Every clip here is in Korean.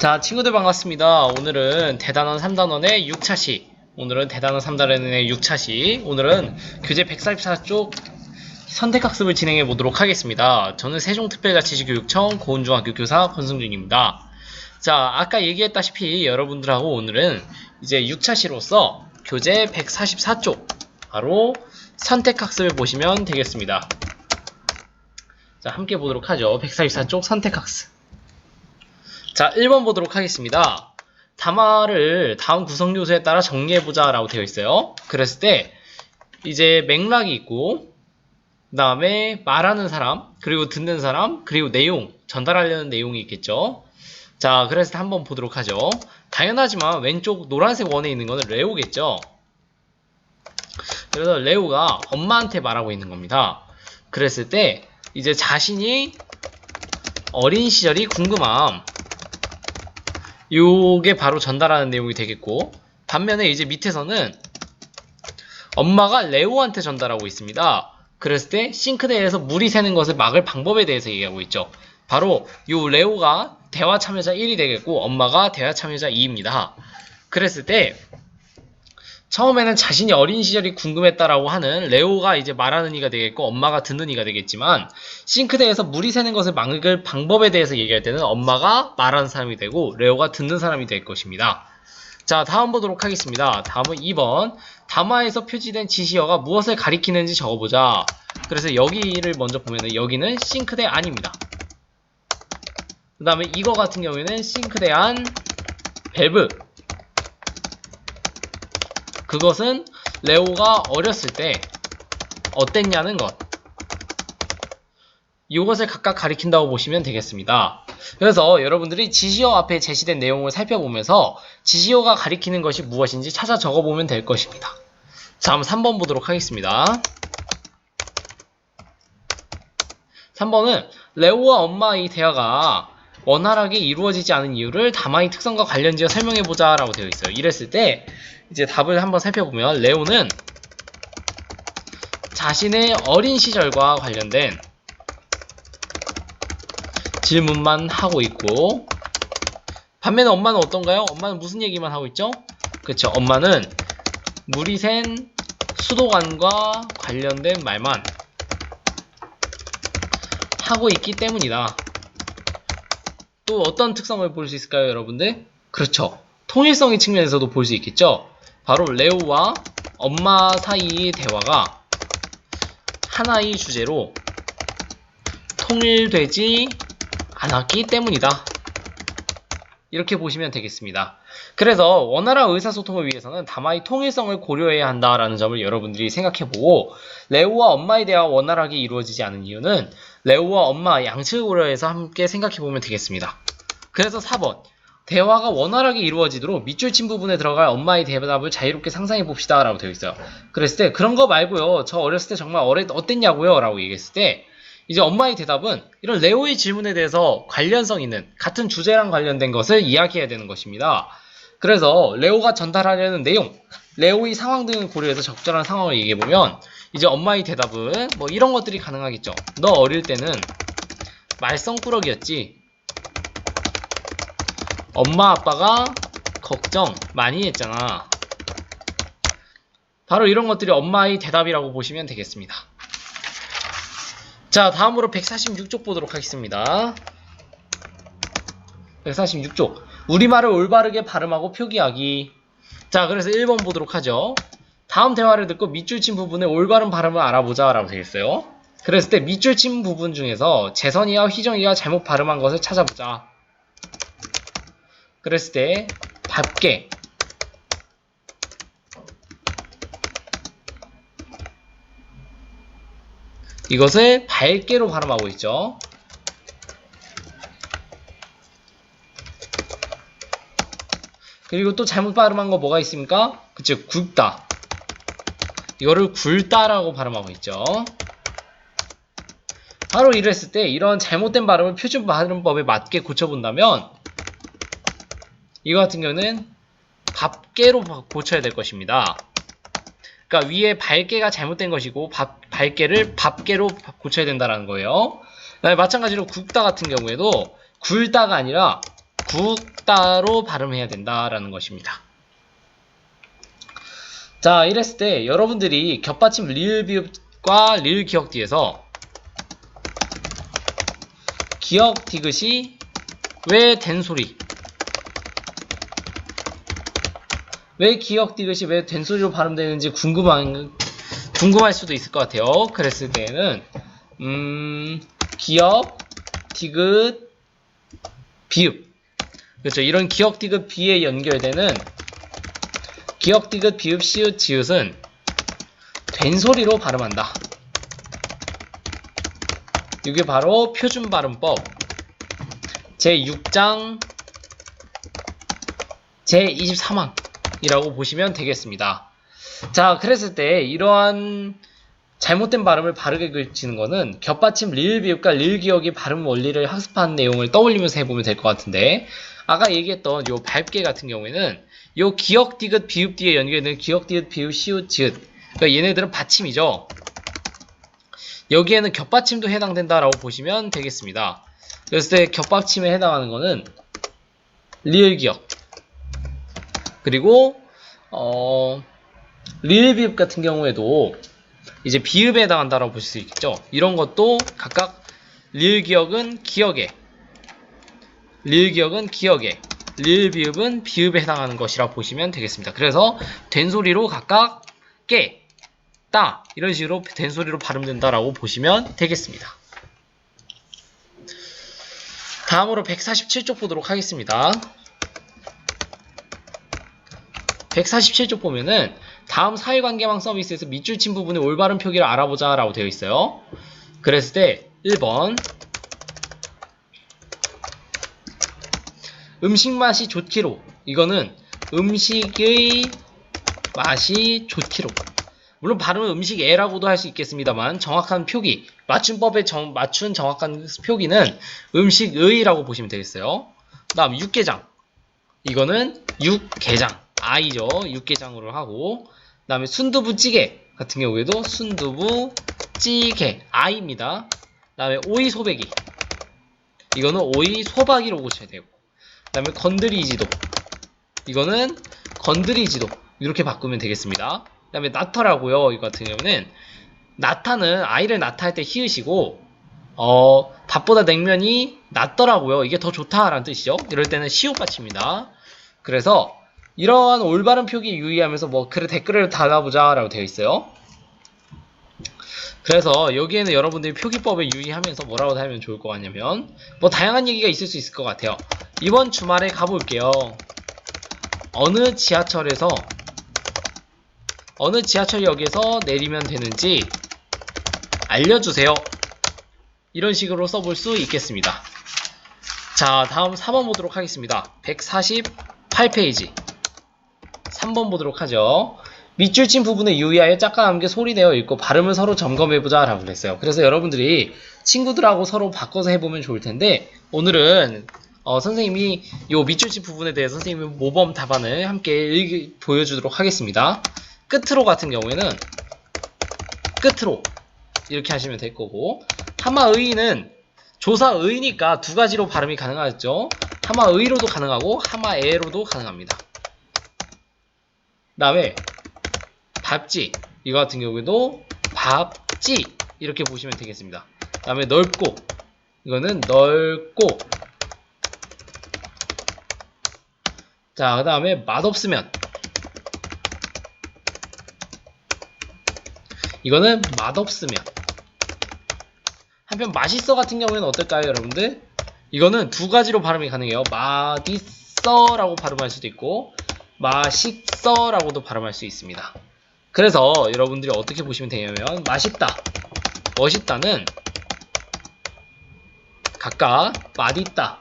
자, 친구들 반갑습니다. 오늘은 대단원 3단원의 6차시. 오늘은 대단원 3단원의 6차시. 오늘은 교재 144쪽 선택학습을 진행해 보도록 하겠습니다. 저는 세종특별자치시교육청 고운중학교 교사 권승준입니다. 자, 아까 얘기했다시피 여러분들하고 오늘은 이제 6차시로서 교재 144쪽 바로 선택학습을 보시면 되겠습니다. 자, 함께 보도록 하죠. 144쪽 선택학습. 자, 1번 보도록 하겠습니다. 담화를 다음 구성 요소에 따라 정리해보자 라고 되어 있어요. 그랬을 때 이제 맥락이 있고 그 다음에 말하는 사람, 그리고 듣는 사람, 그리고 내용, 전달하려는 내용이 있겠죠. 자, 그랬을 때 한번 보도록 하죠. 당연하지만 왼쪽 노란색 원에 있는 거는 레오겠죠. 그래서 레오가 엄마한테 말하고 있는 겁니다. 그랬을 때 이제 자신이 어린 시절이 궁금함, 요게 바로 전달하는 내용이 되겠고, 반면에 이제 밑에서는 엄마가 레오한테 전달하고 있습니다. 그랬을 때 싱크대에서 물이 새는 것을 막을 방법에 대해서 얘기하고 있죠. 바로 요 레오가 대화 참여자 1이 되겠고 엄마가 대화 참여자 2입니다. 그랬을 때 처음에는 자신이 어린 시절이 궁금했다라고 하는 레오가 이제 말하는 이가 되겠고 엄마가 듣는 이가 되겠지만, 싱크대에서 물이 새는 것을 막을 방법에 대해서 얘기할 때는 엄마가 말하는 사람이 되고 레오가 듣는 사람이 될 것입니다. 자, 다음 보도록 하겠습니다. 다음은 2번. 담화에서 표지된 지시어가 무엇을 가리키는지 적어보자. 그래서 여기를 먼저 보면은 여기는 싱크대 안입니다. 그 다음에 이거 같은 경우에는 싱크대 안 밸브. 그것은 레오가 어렸을 때 어땠냐는 것, 이것을 각각 가리킨다고 보시면 되겠습니다. 그래서 여러분들이 지시어 앞에 제시된 내용을 살펴보면서 지시어가 가리키는 것이 무엇인지 찾아 적어보면 될 것입니다. 자, 한번 3번 보도록 하겠습니다. 3번은 레오와 엄마의 대화가 원활하게 이루어지지 않은 이유를 담화의 특성과 관련지어 설명해보자 라고 되어 있어요. 이랬을 때 이제 답을 한번 살펴보면 레오는 자신의 어린 시절과 관련된 질문만 하고 있고, 반면에 엄마는 어떤가요? 엄마는 무슨 얘기만 하고 있죠? 그렇죠. 엄마는 물이 샌 수도관과 관련된 말만 하고 있기 때문이다. 또 어떤 특성을 볼 수 있을까요, 여러분들? 그렇죠. 통일성의 측면에서도 볼 수 있겠죠. 바로 레오와 엄마 사이의 대화가 하나의 주제로 통일되지 않았기 때문이다. 이렇게 보시면 되겠습니다. 그래서 원활한 의사소통을 위해서는 담화의 통일성을 고려해야 한다라는 점을 여러분들이 생각해보고, 레오와 엄마의 대화가 원활하게 이루어지지 않은 이유는 레오와 엄마 양측을 고려해서 함께 생각해보면 되겠습니다. 그래서 4번. 대화가 원활하게 이루어지도록 밑줄 친 부분에 들어갈 엄마의 대답을 자유롭게 상상해봅시다 라고 되어 있어요. 그랬을 때 그런 거 말고요, 저 어렸을 때 정말 어땠냐고요 라고 얘기했을 때 이제 엄마의 대답은 이런 레오의 질문에 대해서 관련성 있는 같은 주제랑 관련된 것을 이야기해야 되는 것입니다. 그래서 레오가 전달하려는 내용, 레오의 상황 등을 고려해서 적절한 상황을 얘기해보면 이제 엄마의 대답은 뭐 이런 것들이 가능하겠죠. 너 어릴 때는 말썽꾸러기였지. 엄마 아빠가 걱정 많이 했잖아. 바로 이런 것들이 엄마의 대답이라고 보시면 되겠습니다. 자, 다음으로 146쪽 보도록 하겠습니다. 146쪽. 우리말을 올바르게 발음하고 표기하기. 자, 그래서 1번 보도록 하죠. 다음 대화를 듣고 밑줄 친 부분의 올바른 발음을 알아보자 라고 되어있어요. 그랬을 때 밑줄 친 부분 중에서 재선이와 휘정이가 잘못 발음한 것을 찾아보자. 그랬을 때 밝게, 이것을 밝게로 발음하고 있죠. 그리고 또 잘못 발음한 거 뭐가 있습니까? 그쵸, 굵다. 이거를 굵다라고 발음하고 있죠. 바로 이랬을 때 이런 잘못된 발음을 표준 발음법에 맞게 고쳐본다면 이거 같은 경우는 밥게로 고쳐야 될 것입니다. 그러니까 위에 밝게가 잘못된 것이고 밝게를 밥게로 고쳐야 된다는 거예요. 마찬가지로 굵다 같은 경우에도 굵다가 아니라 굵다로 발음해야 된다라는 것입니다. 자, 이랬을 때 여러분들이 겹받침 리을 비읍과 리을 기역 뒤에서 기역 디귿이 왜 된소리, 왜 기역 디귿이 왜 된소리로 발음되는지 궁금할 수도 있을 것 같아요. 그랬을 때는 기역 디귿 비읍, 그렇죠. 이런 기역 디귿 비에 연결되는 기역 디귿 비읍 시읒 지읒은 된소리로 발음한다. 이게 바로 표준 발음법 제6장 제23항이라고 보시면 되겠습니다. 자, 그랬을 때 이러한 잘못된 발음을 바르게 글치는 거는 겹받침 리을 비읍과 리을 기역의 발음 원리를 학습한 내용을 떠올리면서 해보면 될 것 같은데, 아까 얘기했던 요 밟게 같은 경우에는 요 기역 디귿 비읍 뒤에 연결되는 기역 디귿 비읍 시읒 지읒, 그러니까 얘네들은 받침이죠. 여기에는 겹받침도 해당된다라고 보시면 되겠습니다. 그랬을 때 겹받침에 해당하는 거는 리을 기역, 그리고 리을 비읍 같은 경우에도 이제 비읍에 해당한다라고 보실 수 있겠죠. 이런 것도 각각 리을 기역은 기역에, 리을 기역은 기역에, 리을 비읍은 비읍에 해당하는 것이라고 보시면 되겠습니다. 그래서 된소리로 각각 깨, 따 이런 식으로 된소리로 발음된다라고 보시면 되겠습니다. 다음으로 147쪽 보도록 하겠습니다. 147쪽 보면은 다음 사회관계망 서비스에서 밑줄 친 부분의 올바른 표기를 알아보자 라고 되어 있어요. 그랬을 때 1번 음식 맛이 좋기로, 이거는 음식의 맛이 좋기로, 물론 발음은 음식애라고도 할 수 있겠습니다만 정확한 표기, 맞춤법에 맞춘 정확한 표기는 음식의라고 보시면 되겠어요. 그 다음 육개장, 이거는 육개장, 아이죠. 육개장으로 하고, 그 다음에 순두부찌개 같은 경우에도 순두부찌개, 아이입니다. 그 다음에 오이소배기, 이거는 오이소박이로 고쳐야 되고, 그 다음에 건드리지도, 이거는 건드리지도 이렇게 바꾸면 되겠습니다. 그 다음에 나타라고요. 이거 같은 경우는 나타는 아이를 나타할 때 히읗이고, 밥보다 냉면이 낫더라고요. 이게 더 좋다라는 뜻이죠. 이럴 때는 시옷 받칩니다. 그래서 이러한 올바른 표기 유의하면서 그래 댓글을 달아보자 라고 되어 있어요. 그래서 여기에는 여러분들이 표기법에 유의하면서 뭐라고 하면 좋을 것 같냐면, 다양한 얘기가 있을 수 있을 것 같아요. 이번 주말에 가볼게요. 어느 지하철역에서 내리면 되는지 알려주세요. 이런 식으로 써볼 수 있겠습니다. 자, 다음 4번 보도록 하겠습니다. 148페이지 3번 보도록 하죠. 밑줄 친 부분에 유의하여 짝과 함께 소리내어 읽고 발음을 서로 점검해보자 라고 그랬어요. 그래서 여러분들이 친구들하고 서로 바꿔서 해보면 좋을 텐데, 오늘은 선생님이 요 밑줄 친 부분에 대해서 선생님이 모범 답안을 함께 보여주도록 하겠습니다. 끝으로 같은 경우에는 끝으로 이렇게 하시면 될 거고, 하마의는 조사의니까 두 가지로 발음이 가능하죠. 하마의로도 가능하고 하마에로도 가능합니다. 그 다음에 밥지, 이거 같은 경우에도 밥지 이렇게 보시면 되겠습니다. 그 다음에 넓고, 이거는 넓고. 자, 그 다음에 맛없으면, 이거는 맛없으면. 한편 맛있어 같은 경우에는 어떨까요, 여러분들? 이거는 두 가지로 발음이 가능해요. 맛있어 라고 발음할 수도 있고 맛있어 라고도 발음할 수 있습니다. 그래서 여러분들이 어떻게 보시면 되냐면, 맛있다, 멋있다는 각각 맛있다,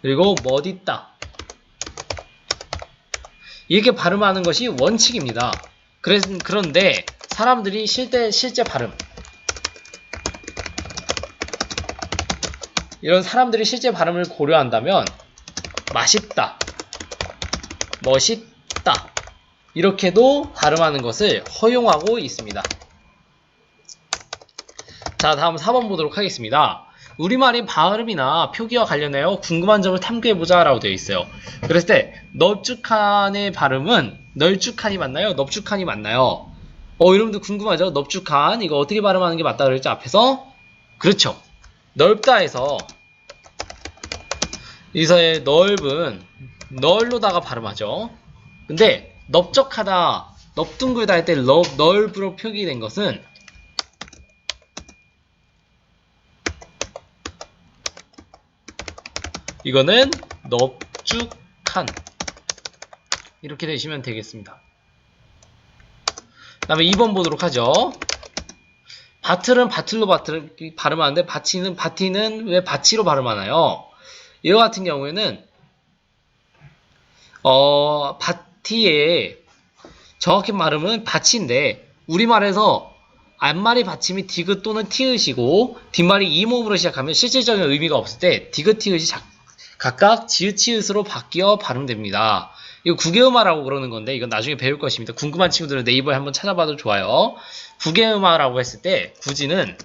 그리고 멋있다 이렇게 발음하는 것이 원칙입니다. 그런데 사람들이 실제 발음, 이런 사람들이 실제 발음을 고려한다면 맛있다, 멋있다 이렇게도 발음하는 것을 허용하고 있습니다. 자, 다음 4번 보도록 하겠습니다. 우리말의 발음이나 표기와 관련하여 궁금한 점을 탐구해보자 라고 되어 있어요. 그랬을 때 넙죽한의 발음은 널쭉한이 맞나요? 넙죽한이 맞나요? 여러분들 궁금하죠? 넙죽한 이거 어떻게 발음하는 게 맞다 그랬죠? 앞에서? 그렇죠. 넓다에서 여기서의 넓은 널로다가 발음하죠. 근데 넓적하다, 넓둥글다 할 때 넓으로 표기된 것은 이거는 넙죽한 이렇게 되시면 되겠습니다. 그 다음에 2번 보도록 하죠. 바틀은 바틀로 발음하는데 바티는 왜 바치로 발음하나요? 이거 같은 경우에는 바티의 정확히 말하면 바치인데 우리말에서 앞말이 받침이 디귿 또는 티읕이고 뒷말이 이모음으로 시작하면 실질적인 의미가 없을 때 디귿 티읕이 각각 지읒 치읒으로 바뀌어 발음됩니다. 이거 구개음화라고 그러는 건데 이건 나중에 배울 것입니다. 궁금한 친구들은 네이버에 한번 찾아봐도 좋아요. 구개음화라고 했을 때 구지는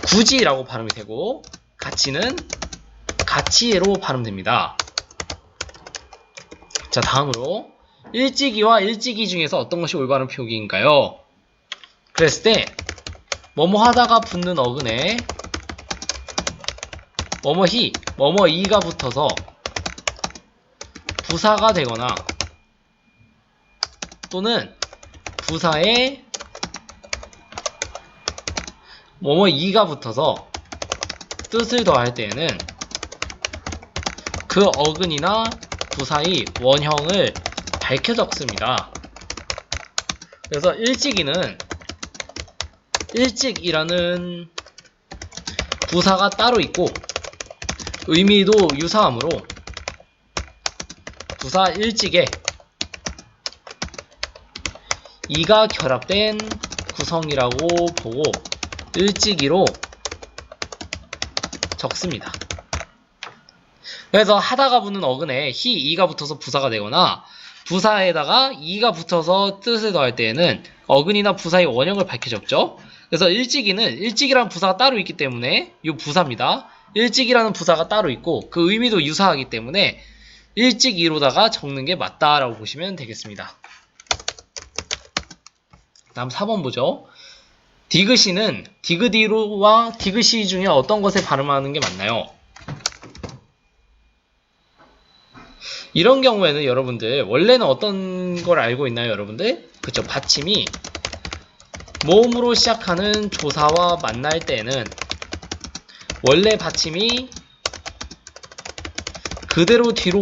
구지라고 발음이 되고 가치는 가치로 발음됩니다. 자, 다음으로 일찍이와 일찍이 중에서 어떤 것이 올바른 표기인가요? 그랬을 때 뭐뭐 하다가 붙는 어근에 뭐뭐히, 뭐뭐이가 붙어서 부사가 되거나 또는 부사에 뭐뭐이가 붙어서 뜻을 더할 때에는 그 어근이나 부사의 원형을 밝혀 적습니다. 그래서 일찍이는 일찍이라는 부사가 따로 있고 의미도 유사하므로 부사 일찍에 이가 결합된 구성이라고 보고 일찍이로 적습니다. 그래서 하다가 붙는 어근에 히, 이가 붙어서 부사가 되거나 부사에다가 이가 붙어서 뜻을 더할 때에는 어근이나 부사의 원형을 밝혀 적죠. 그래서 일찍이는 일찍이라는 부사가 따로 있기 때문에 이 부사입니다. 일찍이라는 부사가 따로 있고 그 의미도 유사하기 때문에 일찍이로다가 적는 게 맞다라고 보시면 되겠습니다. 다음 4번 보죠. 디귿이는 디귿이로와 디귿이 중에 어떤 것에 발음하는 게 맞나요? 이런 경우에는 여러분들 원래는 어떤 걸 알고 있나요, 여러분들? 그쵸, 받침이 모음으로 시작하는 조사와 만날 때는 원래 받침이 그대로 뒤로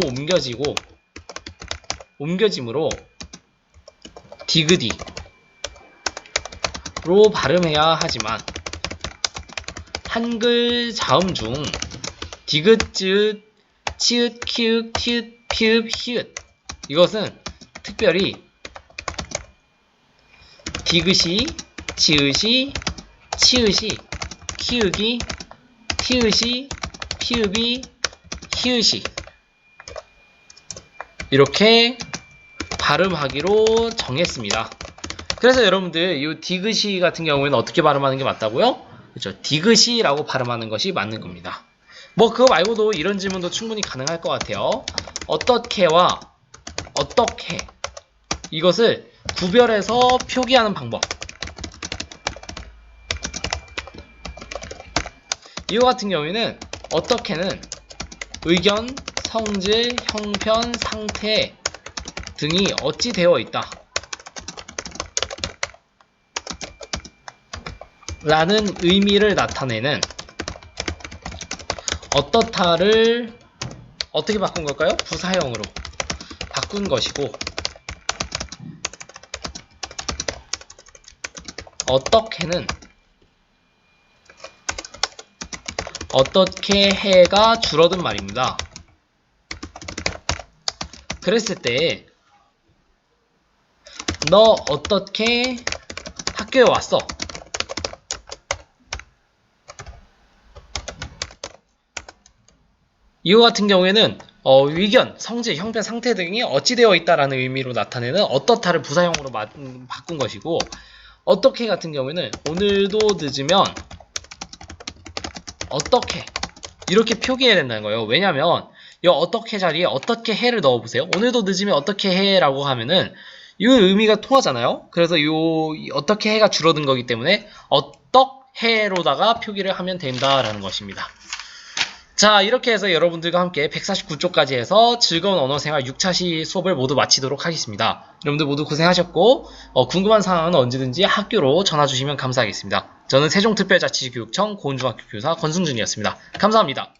옮겨짐으로 디귿이로 발음해야 하지만 한글 자음 중 디귿, 즈읒, 치읒, 키읔, 티읒, 피읒, 히읗 이것은 특별히 디귿이, 지읒이, 치읒이, 키읔이, 티읒이, 피읒이, 히읗이 이렇게 발음하기로 정했습니다. 그래서 여러분들 이 디귿이 같은 경우에는 어떻게 발음하는 게 맞다고요? 그렇죠. 디귿이라고 발음하는 것이 맞는 겁니다. 뭐 그거 말고도 이런 질문도 충분히 가능할 것 같아요. 어떻게와 어떻게 이것을 구별해서 표기하는 방법. 이거 같은 경우에는 어떻게는 의견, 성질, 형편, 상태 등이 어찌 되어 있다 라는 의미를 나타내는 어떻다를 어떻게 바꾼 걸까요? 부사형으로 바꾼 것이고 어떻게는 어떻게 해가 줄어든 말입니다. 그랬을 때 너 어떻게 학교에 왔어? 이거 같은 경우에는 의견, 성질, 형편, 상태 등이 어찌 되어 있다라는 의미로 나타내는 어떻다를 부사형으로 바꾼 것이고 어떻게 같은 경우에는 오늘도 늦으면 어떻게 이렇게 표기해야 된다는 거예요. 왜냐면 이 어떻게 자리에 어떻게 해를 넣어보세요. 오늘도 늦으면 어떻게 해라고 하면은 이 의미가 통하잖아요. 그래서 이 어떻게 해가 줄어든 거기 때문에 어떻해로다가 표기를 하면 된다라는 것입니다. 자, 이렇게 해서 여러분들과 함께 149쪽까지 해서 즐거운 언어생활 6차시 수업을 모두 마치도록 하겠습니다. 여러분들 모두 고생하셨고 궁금한 사항은 언제든지 학교로 전화주시면 감사하겠습니다. 저는 세종특별자치구청 고은중학교 교사 권승준이었습니다. 감사합니다.